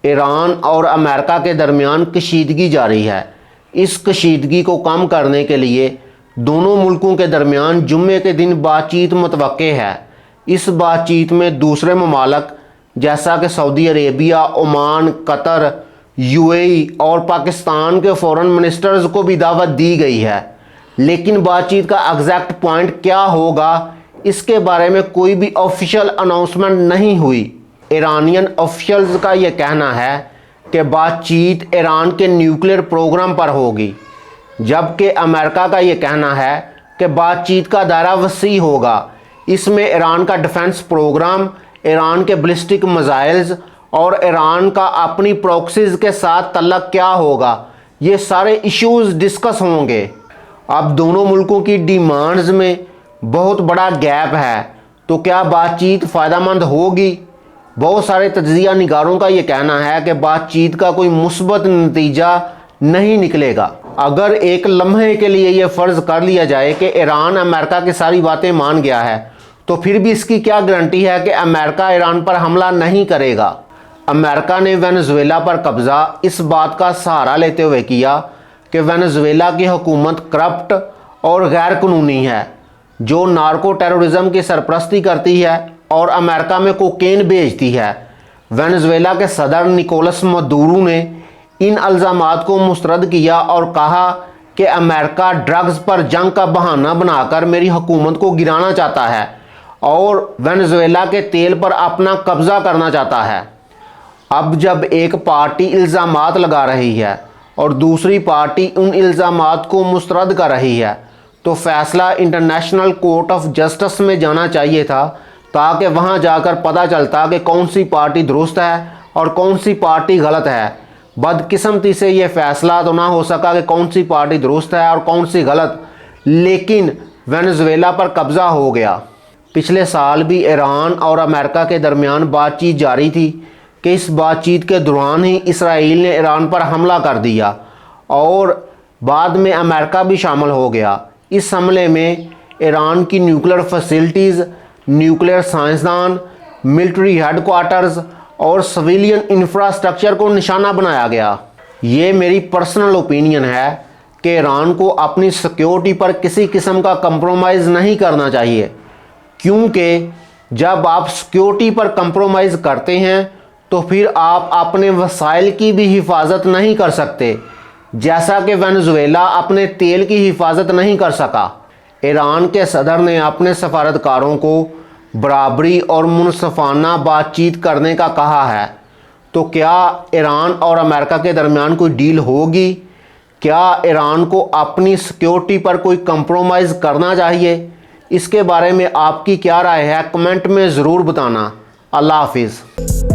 ایران اور امریکہ کے درمیان کشیدگی جاری ہے۔ اس کشیدگی کو کم کرنے کے لیے دونوں ملکوں کے درمیان جمعے کے دن بات چیت متوقع ہے۔ اس بات چیت میں دوسرے ممالک جیسا کہ سعودی عربیہ، عمان، قطر، UAE اور پاکستان کے فورن منسٹرز کو بھی دعوت دی گئی ہے، لیکن بات چیت کا ایگزیکٹ پوائنٹ کیا ہوگا اس کے بارے میں کوئی بھی آفیشیل اناؤنسمنٹ نہیں ہوئی۔ ایرانین آفیشلز کا یہ کہنا ہے کہ بات چیت ایران کے نیوکلیئر پروگرام پر ہوگی، جبکہ امریکہ کا یہ کہنا ہے کہ بات چیت کا دائرہ وسیع ہوگا۔ اس میں ایران کا ڈیفنس پروگرام، ایران کے بیلسٹک میزائلز اور ایران کا اپنی پروکسیز کے ساتھ تعلق کیا ہوگا، یہ سارے ایشوز ڈسکس ہوں گے۔ اب دونوں ملکوں کی ڈیمانڈز میں بہت بڑا گیپ ہے، تو کیا بات چیت فائدہ مند ہوگی؟ بہت سارے تجزیہ نگاروں کا یہ کہنا ہے کہ بات چیت کا کوئی مثبت نتیجہ نہیں نکلے گا۔ اگر ایک لمحے کے لیے یہ فرض کر لیا جائے کہ ایران امریکہ کی ساری باتیں مان گیا ہے، تو پھر بھی اس کی کیا گارنٹی ہے کہ امریکہ ایران پر حملہ نہیں کرے گا؟ امریکہ نے وینزویلا پر قبضہ اس بات کا سہارا لیتے ہوئے کیا کہ وینزویلا کی حکومت کرپٹ اور غیر قانونی ہے، جو نارکو ٹیرورزم کی سرپرستی کرتی ہے اور امریکہ میں کوکین بیچتی ہے۔ وینزویلا کے صدر نکولس مدورو نے ان الزامات کو مسترد کیا اور کہا کہ امریکہ ڈرگز پر جنگ کا بہانہ بنا کر میری حکومت کو گرانا چاہتا ہے اور وینزویلا کے تیل پر اپنا قبضہ کرنا چاہتا ہے۔ اب جب ایک پارٹی الزامات لگا رہی ہے اور دوسری پارٹی ان الزامات کو مسترد کر رہی ہے، تو فیصلہ انٹرنیشنل کورٹ آف جسٹس میں جانا چاہیے تھا، تاکہ وہاں جا کر پتہ چلتا کہ کون سی پارٹی درست ہے اور کون سی پارٹی غلط ہے۔ بدقسمتی سے یہ فیصلہ تو نہ ہو سکا کہ کون سی پارٹی درست ہے اور کون سی غلط، لیکن وینزویلا پر قبضہ ہو گیا۔ پچھلے سال بھی ایران اور امریکہ کے درمیان بات چیت جاری تھی کہ اس بات چیت کے دوران ہی اسرائیل نے ایران پر حملہ کر دیا اور بعد میں امریکہ بھی شامل ہو گیا۔ اس حملے میں ایران کی نیوکلیئر فیسلٹیز، نیوکلیئر سائنسدان، ملٹری ہیڈ کوارٹرز اور سویلین انفراسٹرکچر کو نشانہ بنایا گیا۔ یہ میری پرسنل اوپینین ہے کہ ایران کو اپنی سیکیورٹی پر کسی قسم کا کمپرومائز نہیں کرنا چاہیے، کیونکہ جب آپ سیکیورٹی پر کمپرومائز کرتے ہیں تو پھر آپ اپنے وسائل کی بھی حفاظت نہیں کر سکتے، جیسا کہ وینزویلا اپنے تیل کی حفاظت نہیں کر سکا۔ ایران کے صدر نے اپنے سفارتکاروں کو برابری اور منصفانہ بات چیت کرنے کا کہا ہے، تو کیا ایران اور امریکہ کے درمیان کوئی ڈیل ہوگی؟ کیا ایران کو اپنی سیکیورٹی پر کوئی کمپرومائز کرنا چاہیے؟ اس کے بارے میں آپ کی کیا رائے ہے؟ کمنٹ میں ضرور بتانا۔ اللہ حافظ۔